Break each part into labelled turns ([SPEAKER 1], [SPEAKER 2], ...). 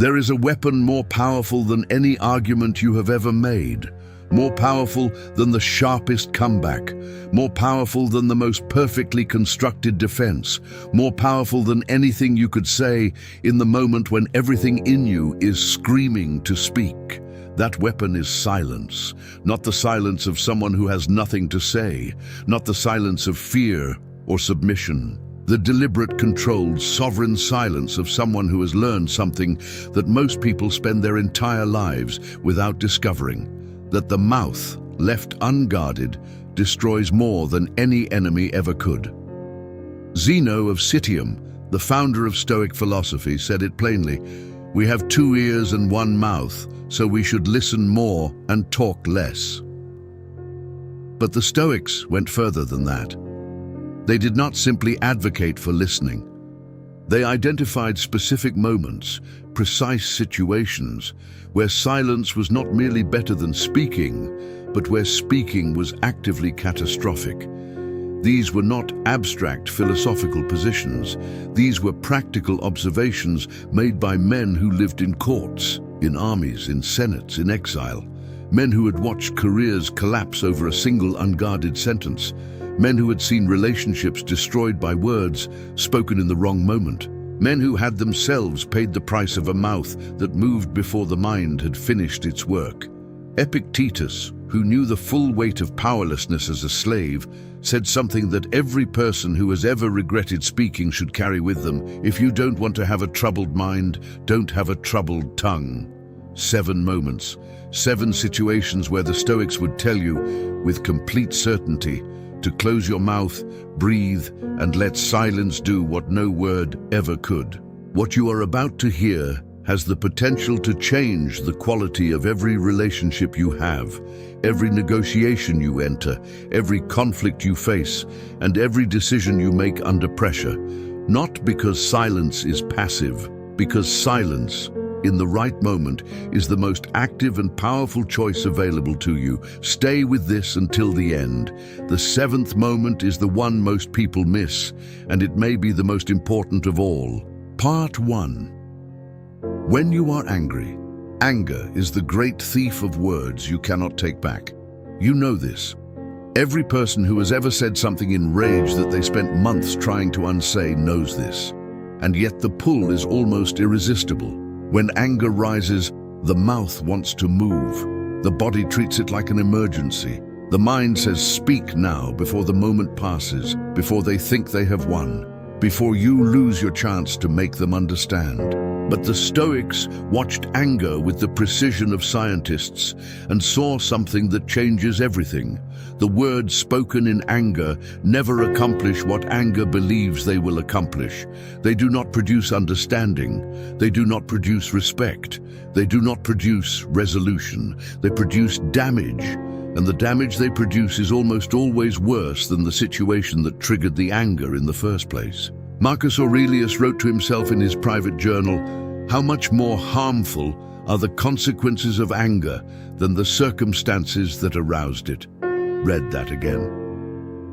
[SPEAKER 1] There is a weapon more powerful than any argument you have ever made, more powerful than the sharpest comeback, more powerful than the most perfectly constructed defense, more powerful than anything you could say in the moment when everything in you is screaming to speak. That weapon is silence, not the silence of someone who has nothing to say, not the silence of fear or submission. The deliberate, controlled, sovereign silence of someone who has learned something that most people spend their entire lives without discovering, that the mouth, left unguarded, destroys more than any enemy ever could. Zeno of Citium, the founder of Stoic philosophy, said it plainly: "We have 2 ears and 1 mouth, so we should listen more and talk less." But the Stoics went further than that. They did not simply advocate for listening. They identified specific moments, precise situations, where silence was not merely better than speaking, but where speaking was actively catastrophic. These were not abstract philosophical positions. These were practical observations made by men who lived in courts, in armies, in senates, in exile. Men who had watched careers collapse over a single unguarded sentence. Men who had seen relationships destroyed by words spoken in the wrong moment. Men who had themselves paid the price of a mouth that moved before the mind had finished its work. Epictetus, who knew the full weight of powerlessness as a slave, said something that every person who has ever regretted speaking should carry with them: "If you don't want to have a troubled mind, don't have a troubled tongue." 7 moments, 7 situations where the Stoics would tell you, with complete certainty, to close your mouth, breathe, and let silence do what no word ever could. What you are about to hear has the potential to change the quality of every relationship you have, every negotiation you enter, every conflict you face, and every decision you make under pressure. Not because silence is passive, because silence, in the right moment, is the most active and powerful choice available to you. Stay with this until the end. The 7th moment is the one most people miss, and it may be the most important of all. Part 1. When you are angry, anger is the great thief of words you cannot take back. You know this. Every person who has ever said something in rage that they spent months trying to unsay knows this. And yet the pull is almost irresistible. When anger rises, the mouth wants to move. The body treats it like an emergency. The mind says, "Speak now," before the moment passes, before they think they have won, before you lose your chance to make them understand. But the Stoics watched anger with the precision of scientists and saw something that changes everything. The words spoken in anger never accomplish what anger believes they will accomplish. They do not produce understanding. They do not produce respect. They do not produce resolution. They produce damage. And the damage they produce is almost always worse than the situation that triggered the anger in the first place. Marcus Aurelius wrote to himself in his private journal, "How much more harmful are the consequences of anger than the circumstances that aroused it." Read that again.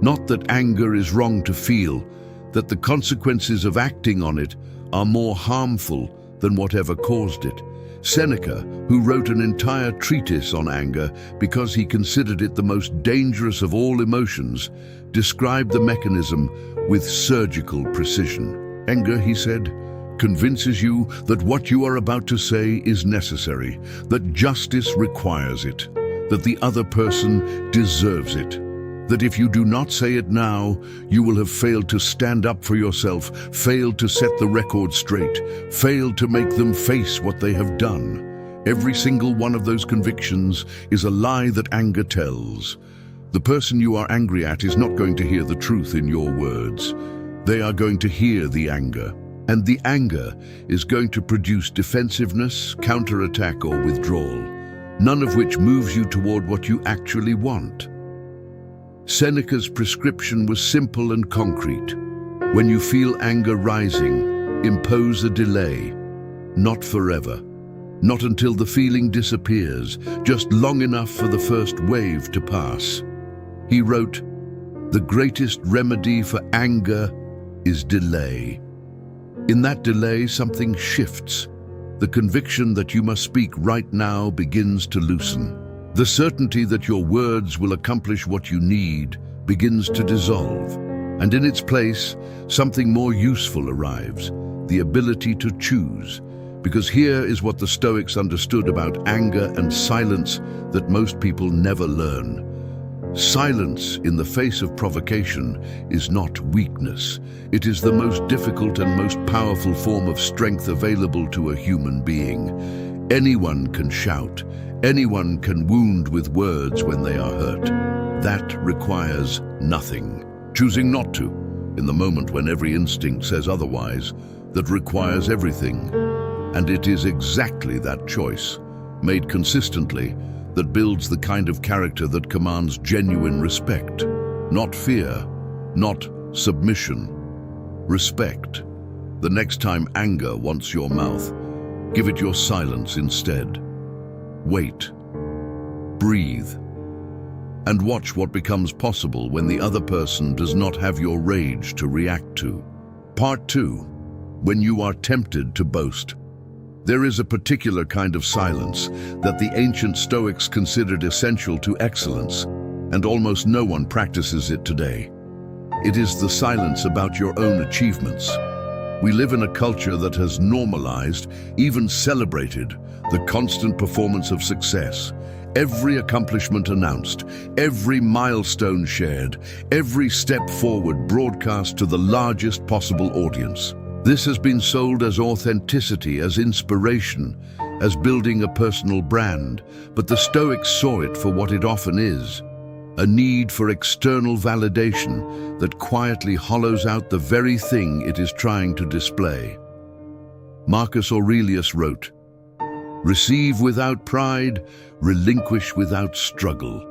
[SPEAKER 1] Not that anger is wrong to feel, that the consequences of acting on it are more harmful than whatever caused it. Seneca, who wrote an entire treatise on anger because he considered it the most dangerous of all emotions, described the mechanism with surgical precision. Anger, he said, convinces you that what you are about to say is necessary, that justice requires it, that the other person deserves it, that if you do not say it now, you will have failed to stand up for yourself, failed to set the record straight, failed to make them face what they have done. Every single one of those convictions is a lie that anger tells. The person you are angry at is not going to hear the truth in your words. They are going to hear the anger. And the anger is going to produce defensiveness, counterattack, or withdrawal, none of which moves you toward what you actually want. Seneca's prescription was simple and concrete. When you feel anger rising, impose a delay. Not forever. Not until the feeling disappears, just long enough for the first wave to pass. He wrote, "The greatest remedy for anger is delay." In that delay, something shifts. the conviction that you must speak right now begins to loosen. The certainty that your words will accomplish what you need begins to dissolve. And in its place, something more useful arrives, the ability to choose. Because here is what the Stoics understood about anger and silence that most people never learn. Silence in the face of provocation is not weakness. It is the most difficult and most powerful form of strength available to a human being. Anyone can shout. Anyone can wound with words when they are hurt. That requires nothing. Choosing not to, in the moment when every instinct says otherwise, that requires everything. And it is exactly that choice, made consistently, that builds the kind of character that commands genuine respect. Not fear, not submission. Respect. The next time anger wants your mouth, give it your silence instead. Wait. Breathe. And watch what becomes possible when the other person does not have your rage to react to. Part 2. When you are tempted to boast. There is a particular kind of silence that the ancient Stoics considered essential to excellence, and almost no one practices it today. It is the silence about your own achievements. We live in a culture that has normalized, even celebrated, the constant performance of success. Every accomplishment announced, every milestone shared, every step forward broadcast to the largest possible audience. This has been sold as authenticity, as inspiration, as building a personal brand, but the Stoics saw it for what it often is, a need for external validation that quietly hollows out the very thing it is trying to display. Marcus Aurelius wrote, "Receive without pride, relinquish without struggle."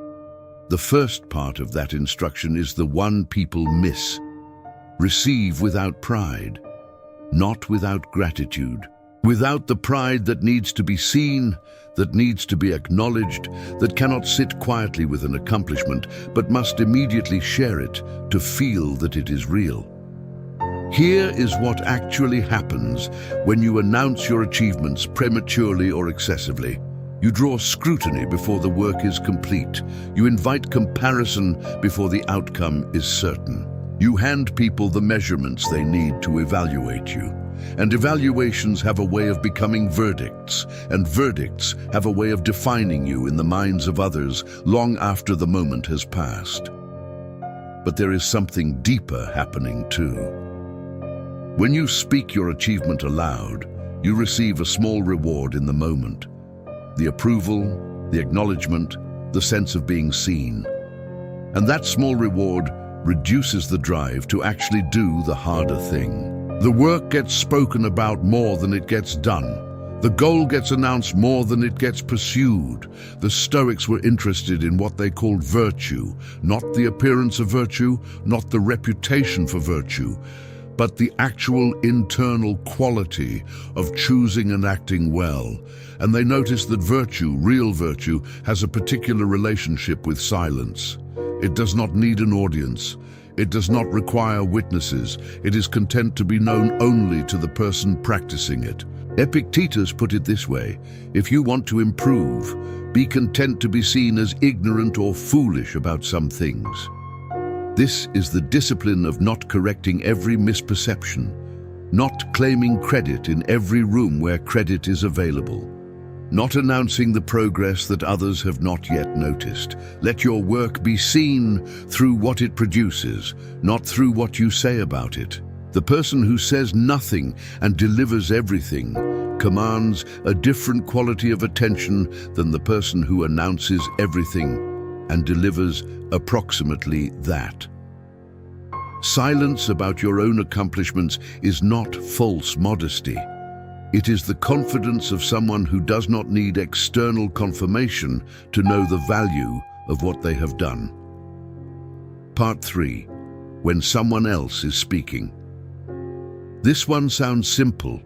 [SPEAKER 1] The first part of that instruction is the one people miss. Receive without pride. Not without gratitude, without the pride that needs to be seen, that needs to be acknowledged, that cannot sit quietly with an accomplishment, but must immediately share it to feel that it is real. Here is what actually happens when you announce your achievements prematurely or excessively. You draw scrutiny before the work is complete. You invite comparison before the outcome is certain. You hand people the measurements they need to evaluate you. And evaluations have a way of becoming verdicts, and verdicts have a way of defining you in the minds of others long after the moment has passed. But there is something deeper happening too. When you speak your achievement aloud, you receive a small reward in the moment. The approval, the acknowledgement, the sense of being seen. And that small reward reduces the drive to actually do the harder thing. The work gets spoken about more than it gets done. The goal gets announced more than it gets pursued. The Stoics were interested in what they called virtue, not the appearance of virtue, not the reputation for virtue, but the actual internal quality of choosing and acting well. And they noticed that virtue, real virtue, has a particular relationship with silence. It does not need an audience. It does not require witnesses. It is content to be known only to the person practicing it. Epictetus put it this way: if you want to improve, be content to be seen as ignorant or foolish about some things. This is the discipline of not correcting every misperception, not claiming credit in every room where credit is available, not announcing the progress that others have not yet noticed. Let your work be seen through what it produces, not through what you say about it. The person who says nothing and delivers everything commands a different quality of attention than the person who announces everything and delivers approximately that. Silence about your own accomplishments is not false modesty. It is the confidence of someone who does not need external confirmation to know the value of what they have done. Part 3. When someone else is speaking. This one sounds simple.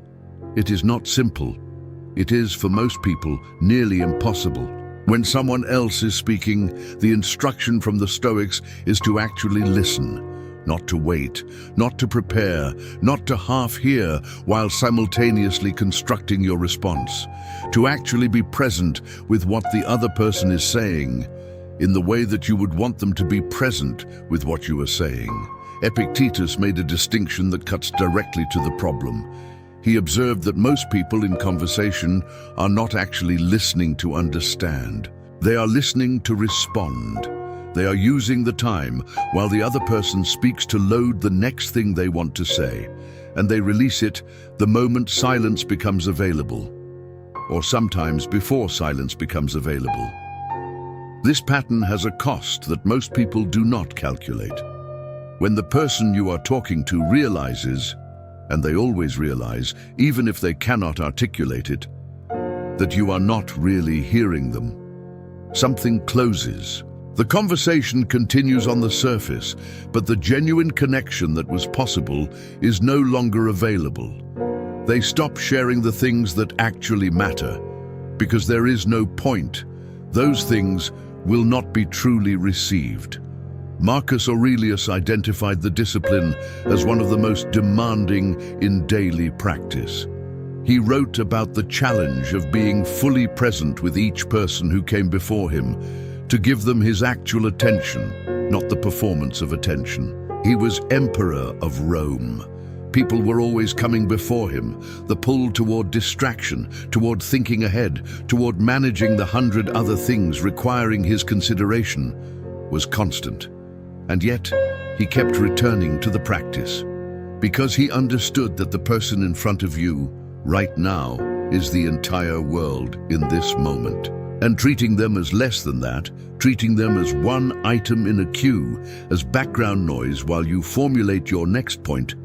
[SPEAKER 1] It is not simple. It is, for most people, nearly impossible. When someone else is speaking, the instruction from the Stoics is to actually listen. not to wait, not to prepare, not to half hear while simultaneously constructing your response, to actually be present with what the other person is saying in the way that you would want them to be present with what you are saying. Epictetus made a distinction that cuts directly to the problem. He observed that most people in conversation are not actually listening to understand. They are listening to respond. They are using the time while the other person speaks to load the next thing they want to say, and they release it the moment silence becomes available, or sometimes before silence becomes available. This pattern has a cost that most people do not calculate. When the person you are talking to realizes, and they always realize, even if they cannot articulate it, that you are not really hearing them, something closes. The conversation continues on the surface, but the genuine connection that was possible is no longer available. They stop sharing the things that actually matter, because there is no point. Those things will not be truly received. Marcus Aurelius identified the discipline as one of the most demanding in daily practice. He wrote about the challenge of being fully present with each person who came before him, to give them his actual attention, not the performance of attention. He was emperor of Rome. People were always coming before him. The pull toward distraction, toward thinking ahead, toward managing the 100 other things requiring his consideration was constant. And yet, he kept returning to the practice, because he understood that the person in front of you, right now, is the entire world in this moment. And treating them as less than that, treating them as one item in a queue, as background noise while you formulate your next point,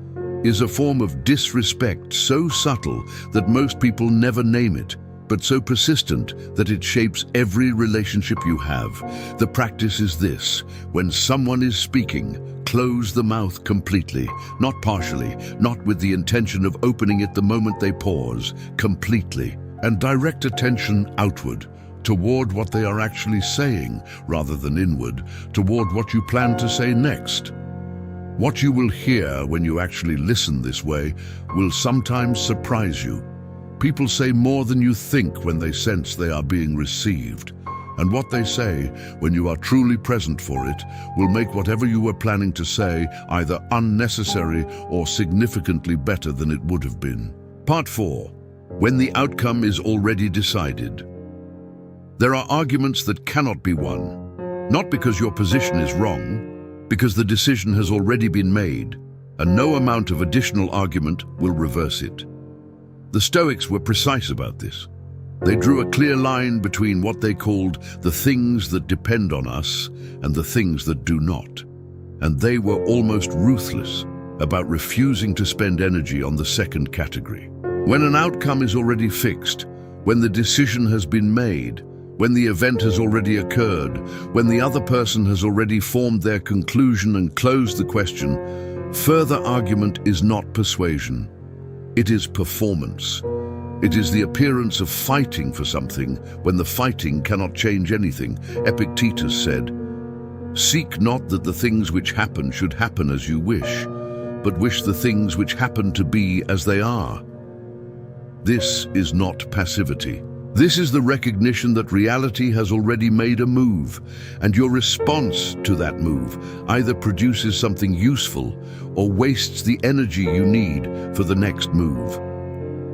[SPEAKER 1] is a form of disrespect so subtle that most people never name it, but so persistent that it shapes every relationship you have. The practice is this: when someone is speaking, close the mouth completely, not partially, not with the intention of opening it the moment they pause, completely, and direct attention outward, toward what they are actually saying, rather than inward, toward what you plan to say next. What you will hear when you actually listen this way will sometimes surprise you. People say more than you think when they sense they are being received. And what they say, when you are truly present for it, will make whatever you were planning to say either unnecessary or significantly better than it would have been. Part 4. When the outcome is already decided. There are arguments that cannot be won, not because your position is wrong, because the decision has already been made, and no amount of additional argument will reverse it. The Stoics were precise about this. They drew a clear line between what they called the things that depend on us and the things that do not. And they were almost ruthless about refusing to spend energy on the second category. When an outcome is already fixed, when the decision has been made, when the event has already occurred, when the other person has already formed their conclusion and closed the question, further argument is not persuasion. It is performance. It is the appearance of fighting for something when the fighting cannot change anything. Epictetus said, "Seek not that the things which happen should happen as you wish, but wish the things which happen to be as they are." This is not passivity. This is the recognition that reality has already made a move, and your response to that move either produces something useful or wastes the energy you need for the next move.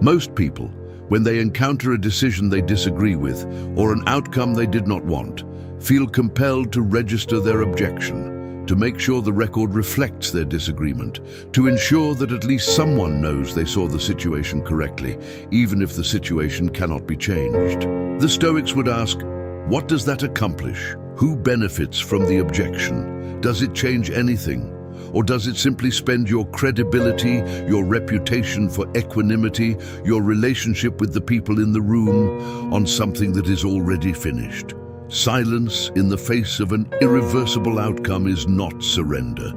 [SPEAKER 1] Most people, when they encounter a decision they disagree with or an outcome they did not want, feel compelled to register their objection, to make sure the record reflects their disagreement, to ensure that at least someone knows they saw the situation correctly, even if the situation cannot be changed. The Stoics would ask, what does that accomplish? Who benefits from the objection? Does it change anything? Or does it simply spend your credibility, your reputation for equanimity, your relationship with the people in the room on something that is already finished? Silence in the face of an irreversible outcome is not surrender.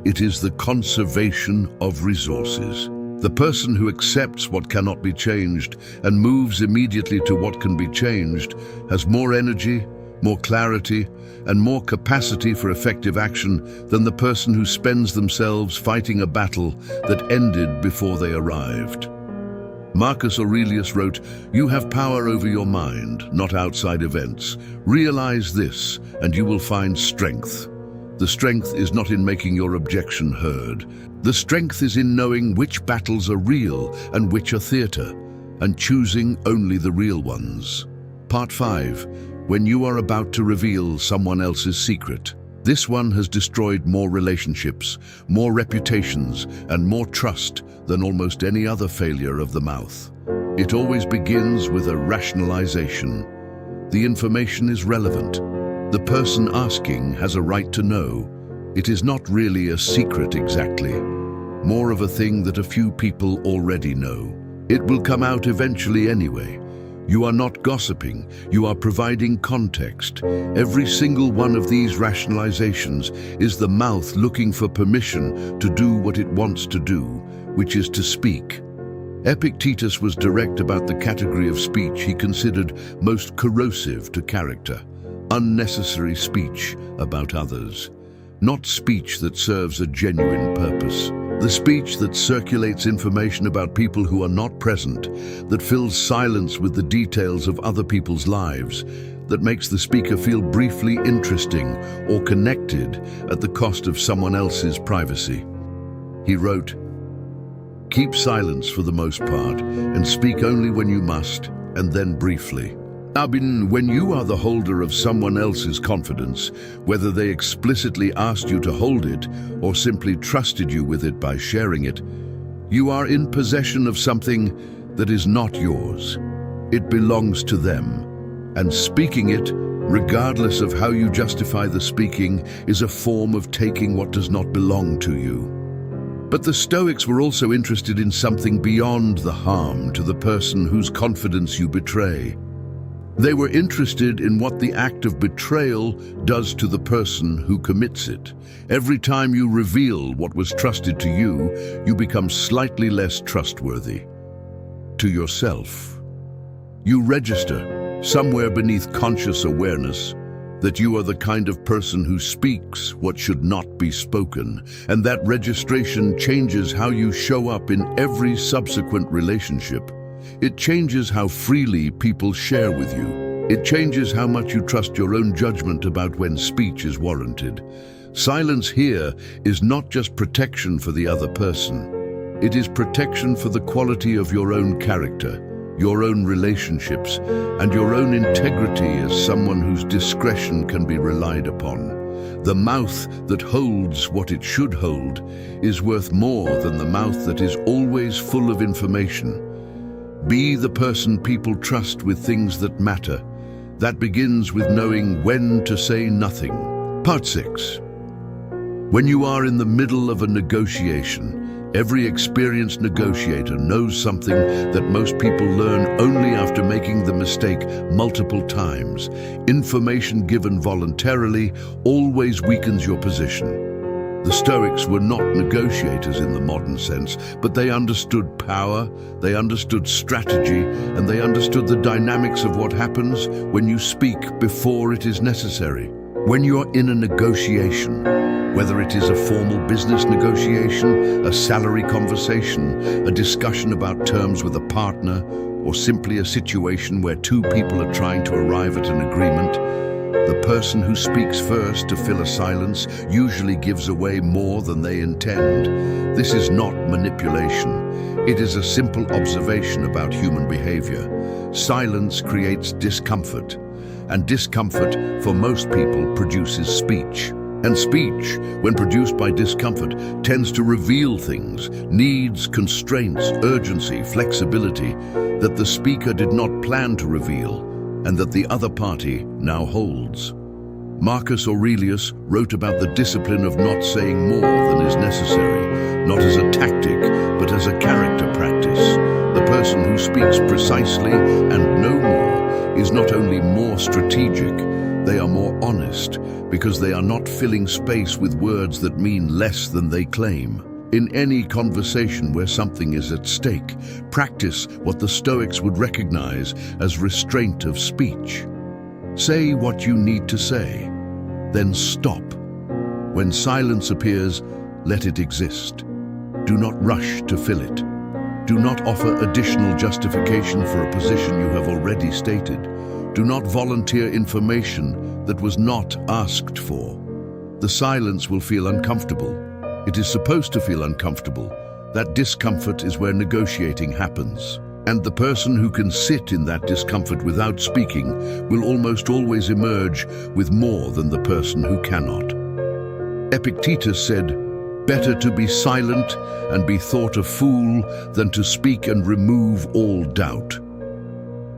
[SPEAKER 1] It is the conservation of resources. The person who accepts what cannot be changed and moves immediately to what can be changed has more energy, more clarity, and more capacity for effective action than the person who spends themselves fighting a battle that ended before they arrived. Marcus Aurelius wrote, "You have power over your mind, not outside events. Realize this, and you will find strength." The strength is not in making your objection heard. The strength is in knowing which battles are real and which are theater, and choosing only the real ones. Part 5. When you are about to reveal someone else's secret. This one has destroyed more relationships, more reputations, and more trust than almost any other failure of the mouth. It always begins with a rationalization. The information is relevant. The person asking has a right to know. It is not really a secret exactly, more of a thing that a few people already know. It will come out eventually anyway. You are not gossiping, you are providing context. Every single one of these rationalizations is the mouth looking for permission to do what it wants to do, which is to speak. Epictetus was direct about the category of speech he considered most corrosive to character. Unnecessary speech about others. Not speech that serves a genuine purpose. The speech that circulates information about people who are not present, that fills silence with the details of other people's lives, that makes the speaker feel briefly interesting or connected at the cost of someone else's privacy. He wrote, "Keep silence for the most part, and speak only when you must, and then briefly." When you are the holder of someone else's confidence, whether they explicitly asked you to hold it or simply trusted you with it by sharing it, you are in possession of something that is not yours. It belongs to them. And speaking it, regardless of how you justify the speaking, is a form of taking what does not belong to you. But the Stoics were also interested in something beyond the harm to the person whose confidence you betray. They were interested in what the act of betrayal does to the person who commits it. Every time you reveal what was trusted to you, you become slightly less trustworthy. To yourself. You register, somewhere beneath conscious awareness, that you are the kind of person who speaks what should not be spoken, and that registration changes how you show up in every subsequent relationship. It changes how freely people share with you. It changes how much you trust your own judgment about when speech is warranted. Silence here is not just protection for the other person. It is protection for the quality of your own character, your own relationships, and your own integrity as someone whose discretion can be relied upon. The mouth that holds what it should hold is worth more than the mouth that is always full of information. Be the person people trust with things that matter. That begins with knowing when to say nothing. Part 6. When you are in the middle of a negotiation, every experienced negotiator knows something that most people learn only after making the mistake multiple times. Information given voluntarily always weakens your position. The Stoics were not negotiators in the modern sense, but they understood power, they understood strategy, and they understood the dynamics of what happens when you speak before it is necessary. When you're in a negotiation, whether it is a formal business negotiation, a salary conversation, a discussion about terms with a partner, or simply a situation where two people are trying to arrive at an agreement, the person who speaks first to fill a silence usually gives away more than they intend. This is not manipulation. It is a simple observation about human behavior. Silence creates discomfort, and discomfort for most people produces speech. And speech, when produced by discomfort, tends to reveal things, needs, constraints, urgency, flexibility, that the speaker did not plan to reveal, and that the other party now holds. Marcus Aurelius wrote about the discipline of not saying more than is necessary, not as a tactic, but as a character practice. The person who speaks precisely and no more is not only more strategic, they are more honest, because they are not filling space with words that mean less than they claim. In any conversation where something is at stake, practice what the Stoics would recognize as restraint of speech. Say what you need to say, then stop. When silence appears, let it exist. Do not rush to fill it. Do not offer additional justification for a position you have already stated. Do not volunteer information that was not asked for. The silence will feel uncomfortable. It is supposed to feel uncomfortable. That discomfort is where negotiating happens. And the person who can sit in that discomfort without speaking will almost always emerge with more than the person who cannot. Epictetus said, "Better to be silent and be thought a fool than to speak and remove all doubt."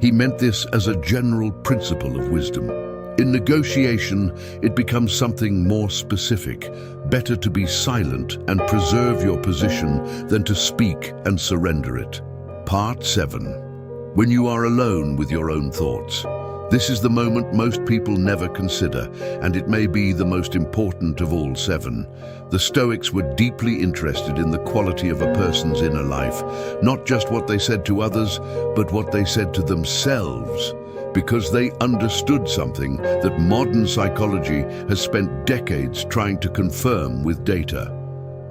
[SPEAKER 1] He meant this as a general principle of wisdom. In negotiation, it becomes something more specific. Better to be silent and preserve your position than to speak and surrender it. Part 7. When you are alone with your own thoughts. This is the moment most people never consider, and it may be the most important of all 7. The Stoics were deeply interested in the quality of a person's inner life, not just what they said to others, but what they said to themselves, because they understood something that modern psychology has spent decades trying to confirm with data.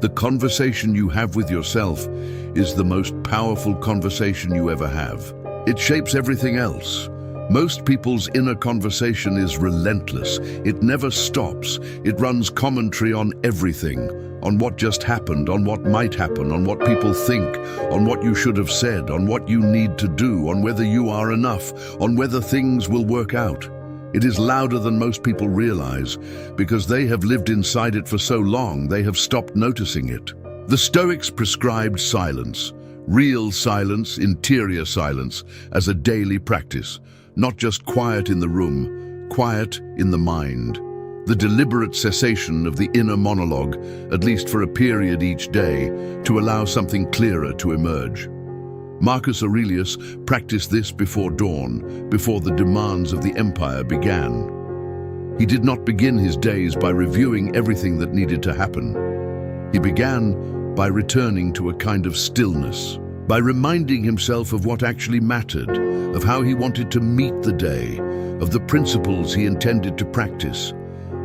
[SPEAKER 1] The conversation you have with yourself is the most powerful conversation you ever have. It shapes everything else. Most people's inner conversation is relentless. It never stops. It runs commentary on everything, on what just happened, on what might happen, on what people think, on what you should have said, on what you need to do, on whether you are enough, on whether things will work out. It is louder than most people realize, because they have lived inside it for so long they have stopped noticing it. The Stoics prescribed silence, real silence, interior silence, as a daily practice, not just quiet in the room, quiet in the mind. The deliberate cessation of the inner monologue, at least for a period each day, to allow something clearer to emerge. Marcus Aurelius practiced this before dawn, before the demands of the empire began. He did not begin his days by reviewing everything that needed to happen. He began by returning to a kind of stillness, by reminding himself of what actually mattered, of how he wanted to meet the day, of the principles he intended to practice.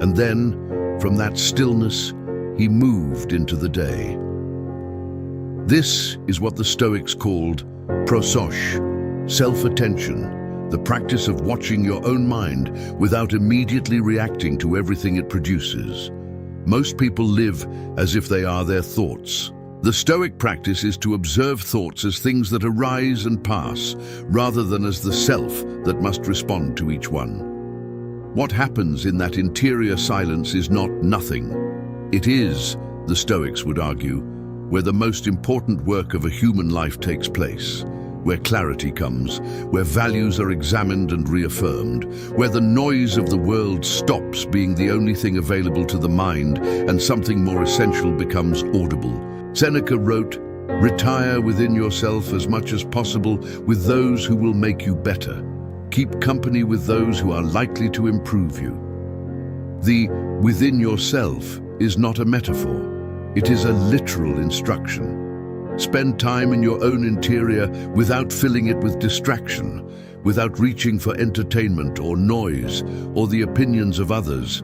[SPEAKER 1] And then, from that stillness, he moved into the day. This is what the Stoics called prosoche, self-attention, the practice of watching your own mind without immediately reacting to everything it produces. Most people live as if they are their thoughts. The Stoic practice is to observe thoughts as things that arise and pass, rather than as the self that must respond to each one. What happens in that interior silence is not nothing. It is, the Stoics would argue, where the most important work of a human life takes place, where clarity comes, where values are examined and reaffirmed, where the noise of the world stops being the only thing available to the mind and something more essential becomes audible. Seneca wrote, "Retire within yourself as much as possible with those who will make you better. Keep company with those who are likely to improve you." The "within yourself" is not a metaphor. It is a literal instruction. Spend time in your own interior without filling it with distraction, without reaching for entertainment or noise or the opinions of others.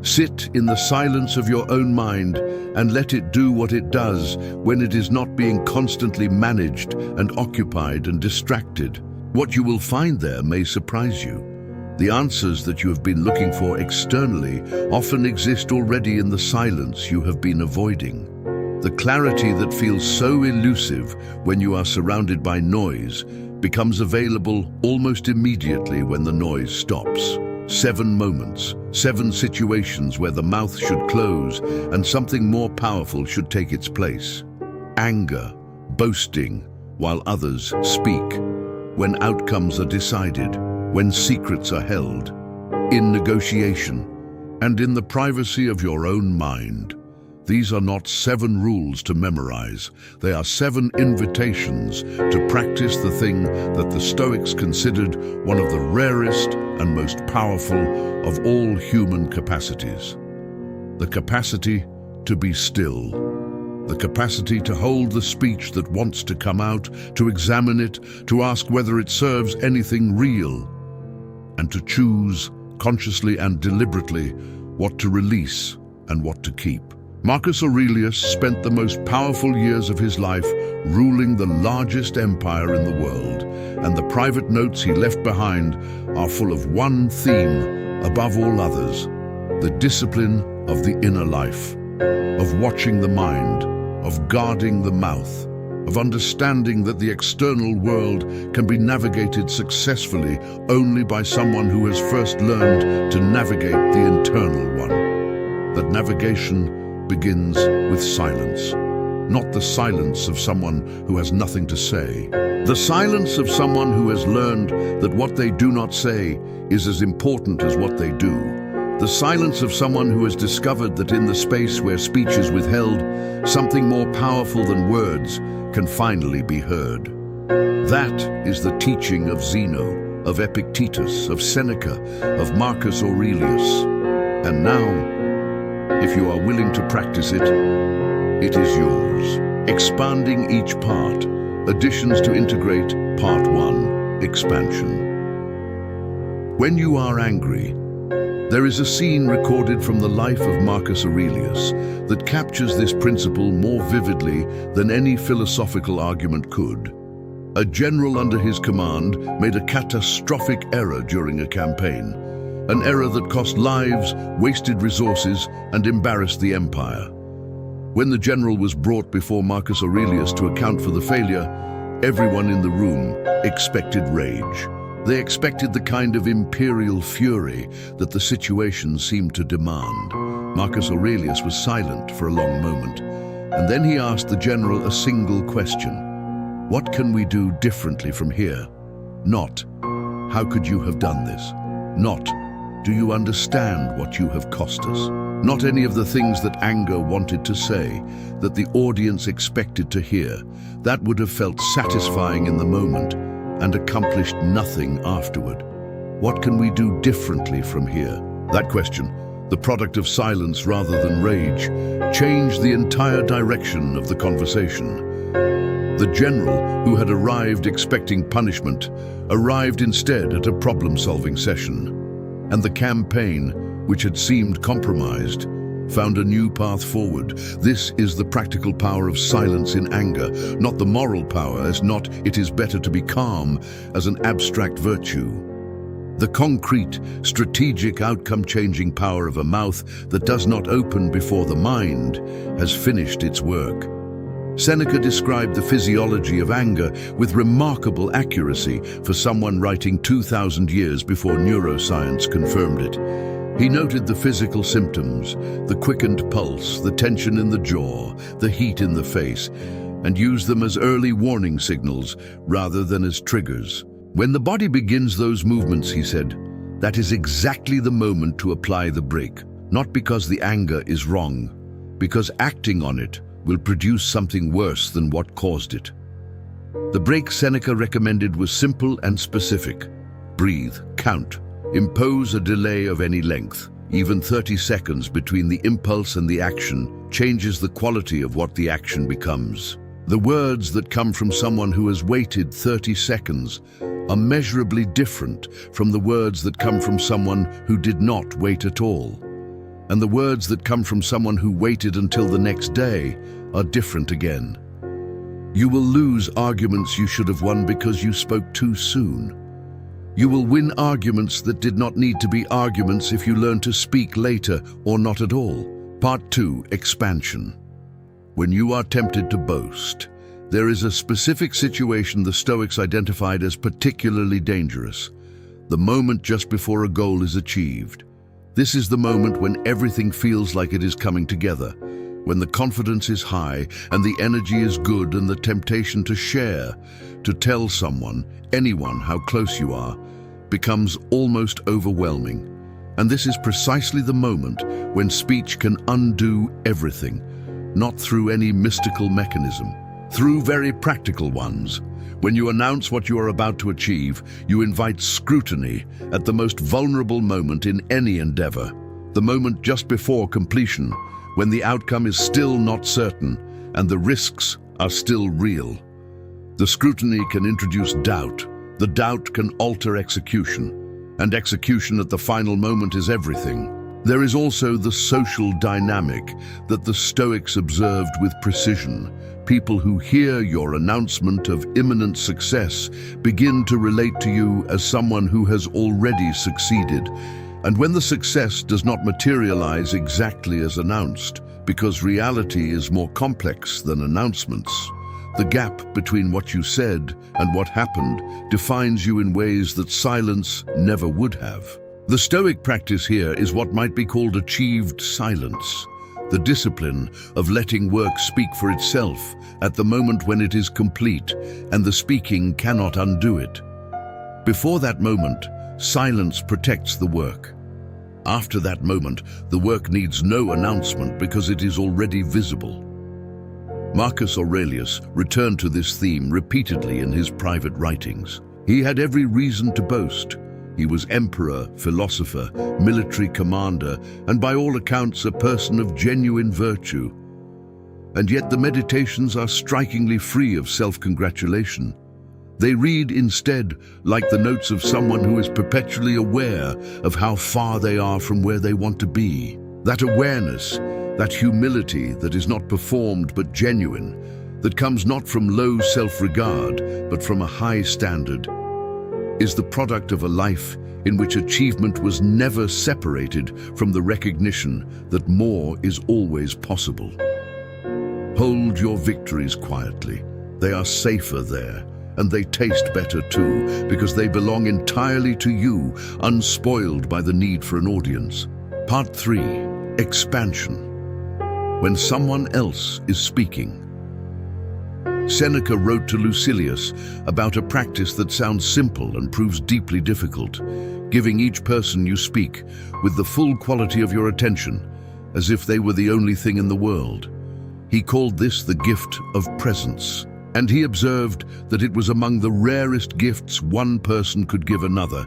[SPEAKER 1] Sit in the silence of your own mind and let it do what it does when it is not being constantly managed and occupied and distracted. What you will find there may surprise you. The answers that you have been looking for externally often exist already in the silence you have been avoiding. The clarity that feels so elusive when you are surrounded by noise becomes available almost immediately when the noise stops. 7 moments, 7 situations where the mouth should close and something more powerful should take its place. Anger, boasting, while others speak. When outcomes are decided, when secrets are held, in negotiation, and in the privacy of your own mind. These are not 7 rules to memorize. They are 7 invitations to practice the thing that the Stoics considered one of the rarest and most powerful of all human capacities. The capacity to be still. The capacity to hold the speech that wants to come out, to examine it, to ask whether it serves anything real. and to choose, consciously and deliberately, what to release and what to keep. Marcus Aurelius spent the most powerful years of his life ruling the largest empire in the world, and the private notes he left behind are full of one theme above all others: the discipline of the inner life, of watching the mind, of guarding the mouth, of understanding that the external world can be navigated successfully only by someone who has first learned to navigate the internal one. That navigation begins with silence, not the silence of someone who has nothing to say. The silence of someone who has learned that what they do not say is as important as what they do. The silence of someone who has discovered that in the space where speech is withheld, something more powerful than words can finally be heard. That is the teaching of Zeno, of Epictetus, of Seneca, of Marcus Aurelius. And now, if you are willing to practice it, it is yours. Expanding each part. Additions to integrate. Part 1. Expansion. When you are angry, there is a scene recorded from the life of Marcus Aurelius that captures this principle more vividly than any philosophical argument could. A general under his command made a catastrophic error during a campaign, an error that cost lives, wasted resources, and embarrassed the empire. When the general was brought before Marcus Aurelius to account for the failure, everyone in the room expected rage. They expected the kind of imperial fury that the situation seemed to demand. Marcus Aurelius was silent for a long moment, and then he asked the general a single question. What can we do differently from here? Not, how could you have done this? Not, do you understand what you have cost us? Not any of the things that anger wanted to say, that the audience expected to hear. That would have felt satisfying in the moment and accomplished nothing afterward. What can we do differently from here? That question, the product of silence rather than rage, changed the entire direction of the conversation. The general, who had arrived expecting punishment, arrived instead at a problem-solving session. And the campaign, which had seemed compromised, found a new path forward. This is the practical power of silence in anger, not the moral power, as not it is better to be calm, as an abstract virtue. The concrete, strategic, outcome-changing power of a mouth that does not open before the mind has finished its work. Seneca described the physiology of anger with remarkable accuracy for someone writing 2,000 years before neuroscience confirmed it. He noted the physical symptoms, the quickened pulse, the tension in the jaw, the heat in the face, and used them as early warning signals rather than as triggers. When the body begins those movements, he said, that is exactly the moment to apply the brake, not because the anger is wrong, because acting on it will produce something worse than what caused it. The brake Seneca recommended was simple and specific. Breathe, count. Impose a delay of any length. Even 30 seconds between the impulse and the action changes the quality of what the action becomes. The words that come from someone who has waited 30 seconds are measurably different from the words that come from someone who did not wait at all. And the words that come from someone who waited until the next day are different again. You will lose arguments you should have won because you spoke too soon. You will win arguments that did not need to be arguments if you learn to speak later or not at all. Part 2. Expansion. When you are tempted to boast, there is a specific situation the Stoics identified as particularly dangerous. The moment just before a goal is achieved. This is the moment when everything feels like it is coming together, when the confidence is high and the energy is good, and the temptation to share, to tell someone, anyone, how close you are, becomes almost overwhelming. And this is precisely the moment when speech can undo everything, not through any mystical mechanism, through very practical ones. When you announce what you are about to achieve, you invite scrutiny at the most vulnerable moment in any endeavor, the moment just before completion, when the outcome is still not certain and the risks are still real. The scrutiny can introduce doubt. The doubt can alter execution. and execution at the final moment is everything. There is also the social dynamic that the Stoics observed with precision. People who hear your announcement of imminent success begin to relate to you as someone who has already succeeded. And when the success does not materialize exactly as announced, because reality is more complex than announcements, the gap between what you said and what happened defines you in ways that silence never would have. The Stoic practice here is what might be called achieved silence, the discipline of letting work speak for itself at the moment when it is complete and the speaking cannot undo it. Before that moment, silence protects the work. After that moment, the work needs no announcement because it is already visible. Marcus Aurelius returned to this theme repeatedly in his private writings. He had every reason to boast. He was emperor, philosopher, military commander, and by all accounts a person of genuine virtue. And yet the meditations are strikingly free of self-congratulation. They read instead like the notes of someone who is perpetually aware of how far they are from where they want to be. That awareness, that humility that is not performed but genuine, that comes not from low self-regard but from a high standard, is the product of a life in which achievement was never separated from the recognition that more is always possible. Hold your victories quietly. They are safer there, and they taste better too, because they belong entirely to you, unspoiled by the need for an audience. Part 3. Expansion. When someone else is speaking. Seneca wrote to Lucilius about a practice that sounds simple and proves deeply difficult, giving each person you speak with the full quality of your attention, as if they were the only thing in the world. He called this the gift of presence, and he observed that it was among the rarest gifts one person could give another,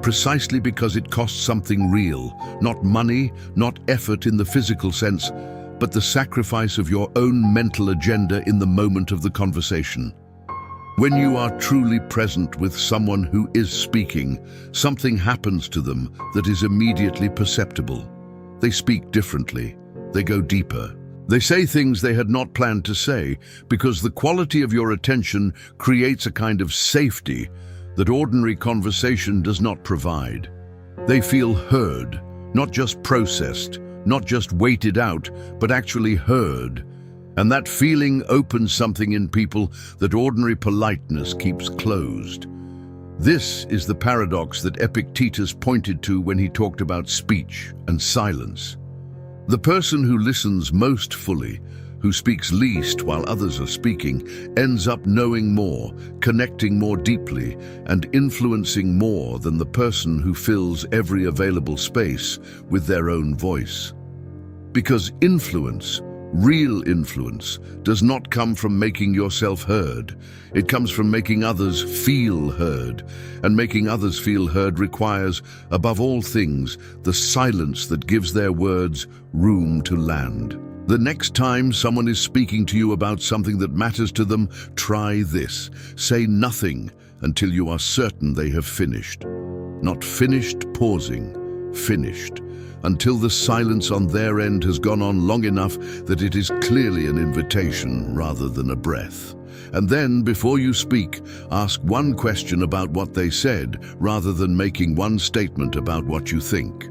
[SPEAKER 1] precisely because it costs something real, not money, not effort in the physical sense, but the sacrifice of your own mental agenda in the moment of the conversation. When you are truly present with someone who is speaking, something happens to them that is immediately perceptible. They speak differently. They go deeper. They say things they had not planned to say because the quality of your attention creates a kind of safety that ordinary conversation does not provide. They feel heard, not just processed, not just waited out, but actually heard. And that feeling opens something in people that ordinary politeness keeps closed. This is the paradox that Epictetus pointed to when he talked about speech and silence. The person who listens most fully, who speaks least while others are speaking, ends up knowing more, connecting more deeply, and influencing more than the person who fills every available space with their own voice. Because influence, real influence, does not come from making yourself heard. It comes from making others feel heard. And making others feel heard requires, above all things, the silence that gives their words room to land. The next time someone is speaking to you about something that matters to them, try this. Say nothing until you are certain they have finished. Not finished pausing, finished. Until the silence on their end has gone on long enough that it is clearly an invitation rather than a breath. And then, before you speak, ask one question about what they said rather than making one statement about what you think.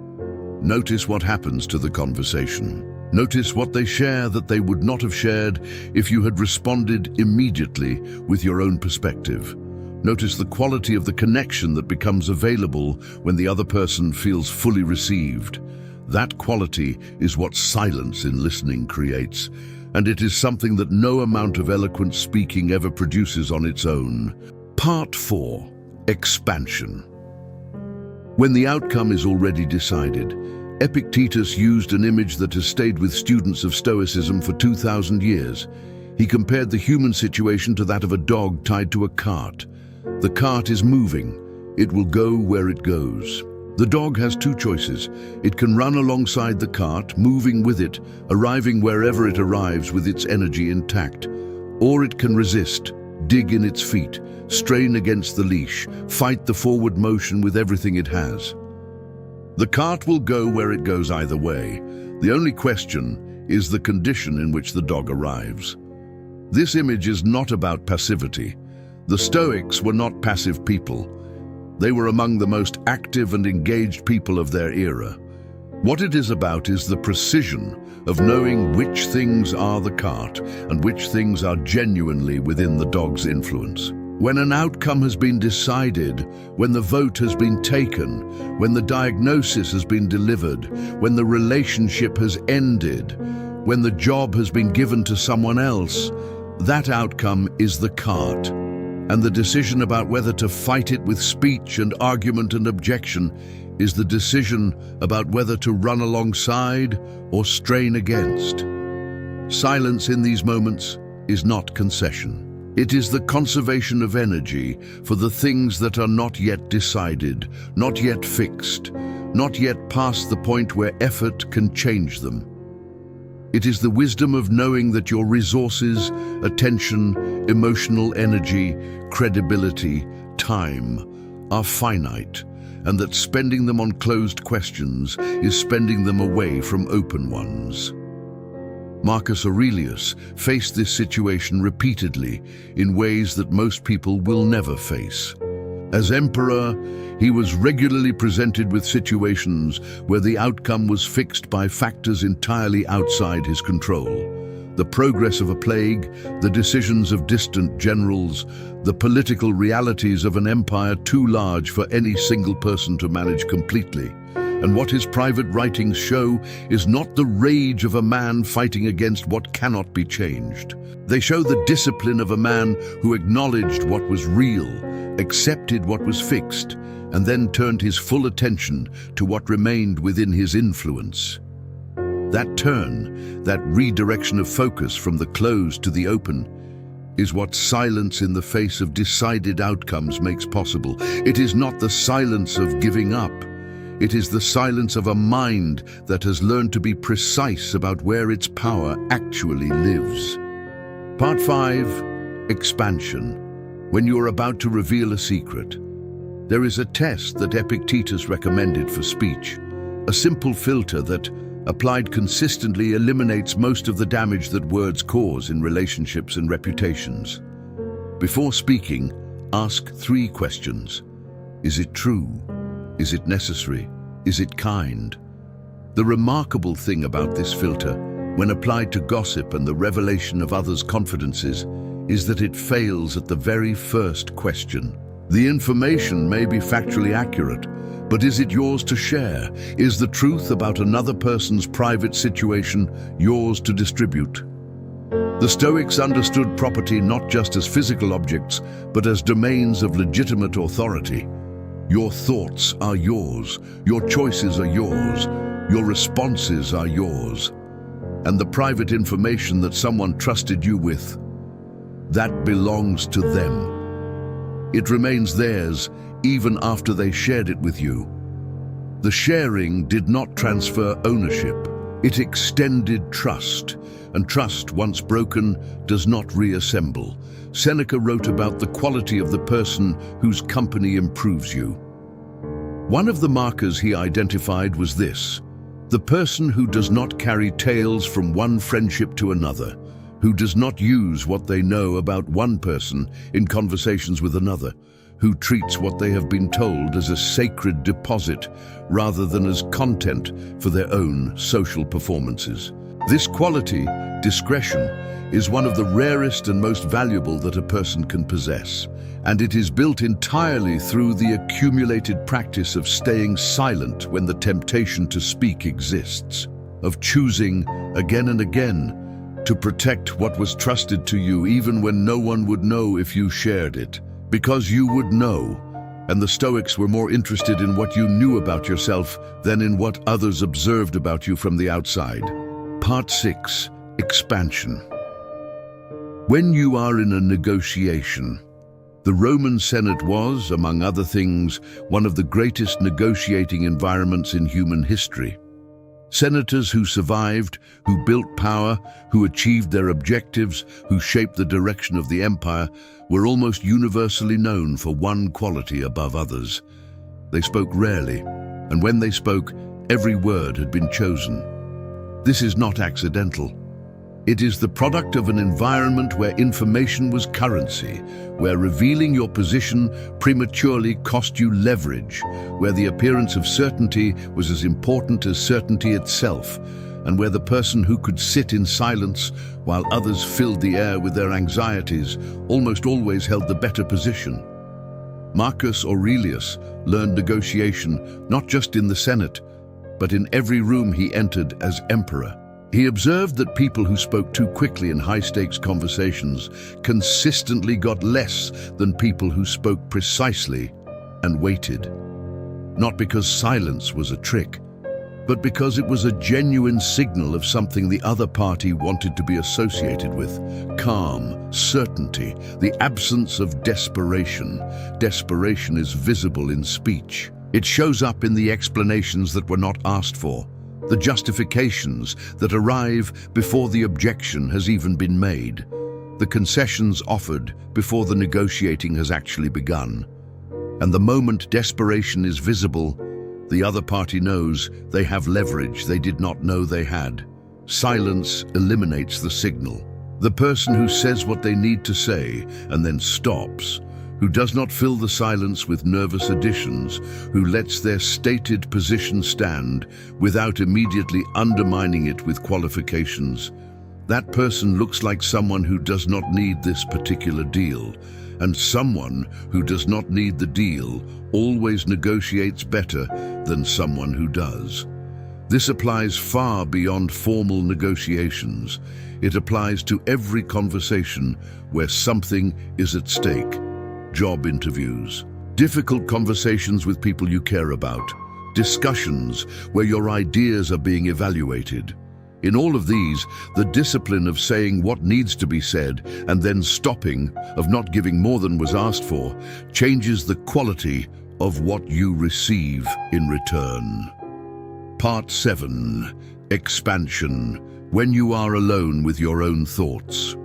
[SPEAKER 1] Notice what happens to the conversation. Notice what they share that they would not have shared if you had responded immediately with your own perspective. Notice the quality of the connection that becomes available when the other person feels fully received. That quality is what silence in listening creates, and it is something that no amount of eloquent speaking ever produces on its own. Part 4. Expansion. When the outcome is already decided, Epictetus used an image that has stayed with students of Stoicism for 2,000 years. He compared the human situation to that of a dog tied to a cart. The cart is moving. It will go where it goes. The dog has two choices. It can run alongside the cart, moving with it, arriving wherever it arrives with its energy intact. Or it can resist, dig in its feet, strain against the leash, fight the forward motion with everything it has. The cart will go where it goes either way. The only question is the condition in which the dog arrives. This image is not about passivity. The Stoics were not passive people. They were among the most active and engaged people of their era. What it is about is the precision of knowing which things are the cart and which things are genuinely within the dog's influence. When an outcome has been decided, when the vote has been taken, when the diagnosis has been delivered, when the relationship has ended, when the job has been given to someone else, that outcome is the cart. And the decision about whether to fight it with speech and argument and objection is the decision about whether to run alongside or strain against. Silence in these moments is not concession. It is the conservation of energy for the things that are not yet decided, not yet fixed, not yet past the point where effort can change them. It is the wisdom of knowing that your resources, attention, emotional energy, credibility, time are finite, and that spending them on closed questions is spending them away from open ones. Marcus Aurelius faced this situation repeatedly in ways that most people will never face. As emperor, he was regularly presented with situations where the outcome was fixed by factors entirely outside his control. The progress of a plague, the decisions of distant generals, the political realities of an empire too large for any single person to manage completely. And what his private writings show is not the rage of a man fighting against what cannot be changed. They show the discipline of a man who acknowledged what was real, accepted what was fixed, and then turned his full attention to what remained within his influence. That turn, that redirection of focus from the closed to the open, is what silence in the face of decided outcomes makes possible. It is not the silence of giving up. It is the silence of a mind that has learned to be precise about where its power actually lives. Part 5. Expansion. When you are about to reveal a secret, there is a test that Epictetus recommended for speech, a simple filter that, applied consistently, eliminates most of the damage that words cause in relationships and reputations. Before speaking, ask 3 questions. Is it true? Is it necessary? Is it kind? The remarkable thing about this filter, when applied to gossip and the revelation of others' confidences, is that it fails at the very first question. The information may be factually accurate, but is it yours to share? Is the truth about another person's private situation yours to distribute? The Stoics understood property not just as physical objects, but as domains of legitimate authority. Your thoughts are yours, your choices are yours, your responses are yours. And the private information that someone trusted you with, that belongs to them. It remains theirs even after they shared it with you. The sharing did not transfer ownership. It extended trust, and trust, once broken, does not reassemble. Seneca wrote about the quality of the person whose company improves you. One of the markers he identified was this: the person who does not carry tales from one friendship to another, who does not use what they know about one person in conversations with another, who treats what they have been told as a sacred deposit rather than as content for their own social performances. This quality, discretion, is one of the rarest and most valuable that a person can possess, and it is built entirely through the accumulated practice of staying silent when the temptation to speak exists, of choosing again and again to protect what was trusted to you even when no one would know if you shared it, because you would know, and the Stoics were more interested in what you knew about yourself than in what others observed about you from the outside. Part 6. Expansion. When you are in a negotiation, the Roman Senate was, among other things, one of the greatest negotiating environments in human history. Senators who survived, who built power, who achieved their objectives, who shaped the direction of the empire, were almost universally known for one quality above others. They spoke rarely, and when they spoke, every word had been chosen. This is not accidental. It is the product of an environment where information was currency, where revealing your position prematurely cost you leverage, where the appearance of certainty was as important as certainty itself, and where the person who could sit in silence while others filled the air with their anxieties almost always held the better position. Marcus Aurelius learned negotiation not just in the Senate, but in every room he entered as emperor. He observed that people who spoke too quickly in high-stakes conversations consistently got less than people who spoke precisely and waited. Not because silence was a trick, but because it was a genuine signal of something the other party wanted to be associated with: calm, certainty, the absence of desperation. Desperation is visible in speech. It shows up in the explanations that were not asked for, the justifications that arrive before the objection has even been made, the concessions offered before the negotiating has actually begun. And the moment desperation is visible, the other party knows they have leverage they did not know they had. Silence eliminates the signal. The person who says what they need to say and then stops, who does not fill the silence with nervous additions, who lets their stated position stand without immediately undermining it with qualifications. That person looks like someone who does not need this particular deal, and someone who does not need the deal always negotiates better than someone who does. This applies far beyond formal negotiations. It applies to every conversation where something is at stake. Job interviews, difficult conversations with people you care about, discussions where your ideas are being evaluated. In all of these, the discipline of saying what needs to be said and then stopping, of not giving more than was asked for, changes the quality of what you receive in return. Part 7. Expansion. When you are alone with your own thoughts.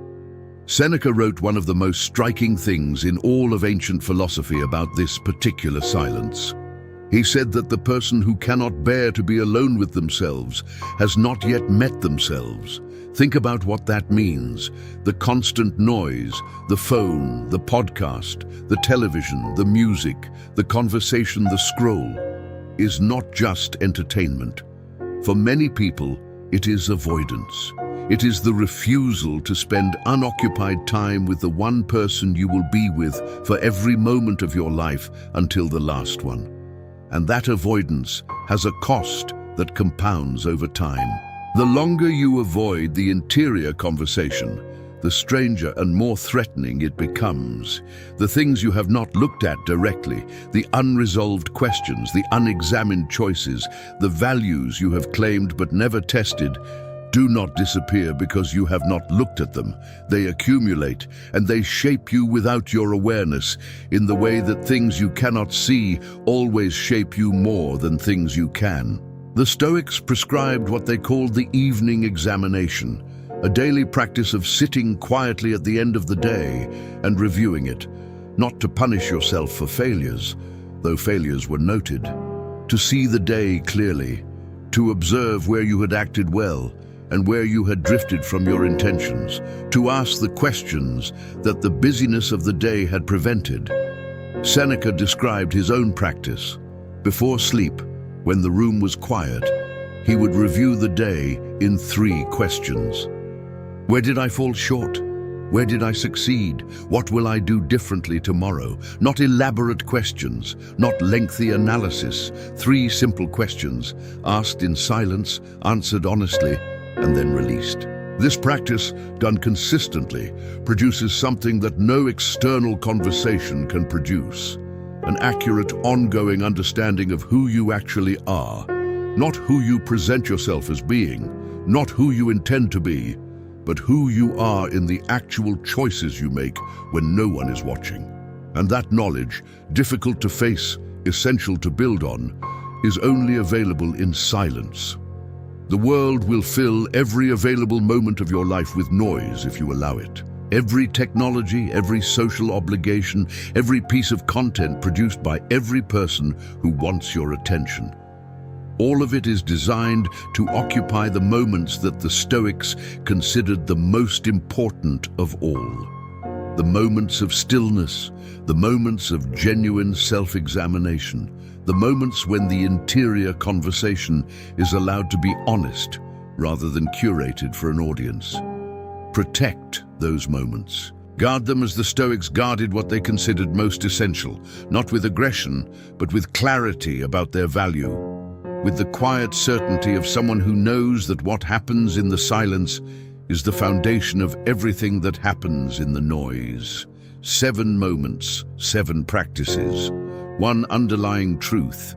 [SPEAKER 1] Seneca wrote one of the most striking things in all of ancient philosophy about this particular silence. He said that the person who cannot bear to be alone with themselves has not yet met themselves. Think about what that means. The constant noise, the phone, the podcast, the television, the music, the conversation, the scroll, is not just entertainment. For many people, it is avoidance. It is the refusal to spend unoccupied time with the one person you will be with for every moment of your life until the last one. And that avoidance has a cost that compounds over time. The longer you avoid the interior conversation, the stranger and more threatening it becomes. The things you have not looked at directly, the unresolved questions, the unexamined choices, the values you have claimed but never tested, do not disappear because you have not looked at them. They accumulate, and they shape you without your awareness, in the way that things you cannot see always shape you more than things you can. The Stoics prescribed what they called the evening examination, a daily practice of sitting quietly at the end of the day and reviewing it, not to punish yourself for failures, though failures were noted, to see the day clearly, to observe where you had acted well, and where you had drifted from your intentions, to ask the questions that the busyness of the day had prevented. Seneca described his own practice. Before sleep, when the room was quiet, he would review the day in 3 questions. Where did I fall short? Where did I succeed? What will I do differently tomorrow? Not elaborate questions, not lengthy analysis. 3 simple questions, asked in silence, answered honestly, and then released. This practice, done consistently, produces something that no external conversation can produce: an accurate, ongoing understanding of who you actually are, not who you present yourself as being, not who you intend to be, but who you are in the actual choices you make when no one is watching. And that knowledge, difficult to face, essential to build on, is only available in silence. The world will fill every available moment of your life with noise if you allow it. Every technology, every social obligation, every piece of content produced by every person who wants your attention. All of it is designed to occupy the moments that the Stoics considered the most important of all. The moments of stillness, the moments of genuine self-examination, the moments when the interior conversation is allowed to be honest rather than curated for an audience. Protect those moments. Guard them as the Stoics guarded what they considered most essential, not with aggression, but with clarity about their value, with the quiet certainty of someone who knows that what happens in the silence is the foundation of everything that happens in the noise. 7 moments, 7 practices, one underlying truth.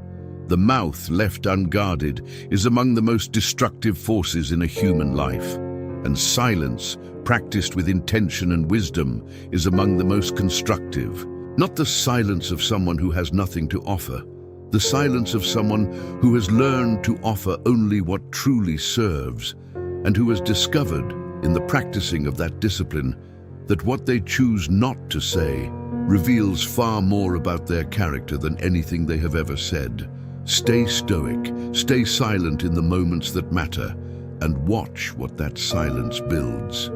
[SPEAKER 1] The mouth left unguarded is among the most destructive forces in a human life, and silence, practiced with intention and wisdom, is among the most constructive. Not the silence of someone who has nothing to offer, the silence of someone who has learned to offer only what truly serves, and who has discovered, in the practicing of that discipline, that what they choose not to say reveals far more about their character than anything they have ever said. Stay stoic, stay silent in the moments that matter, and watch what that silence builds.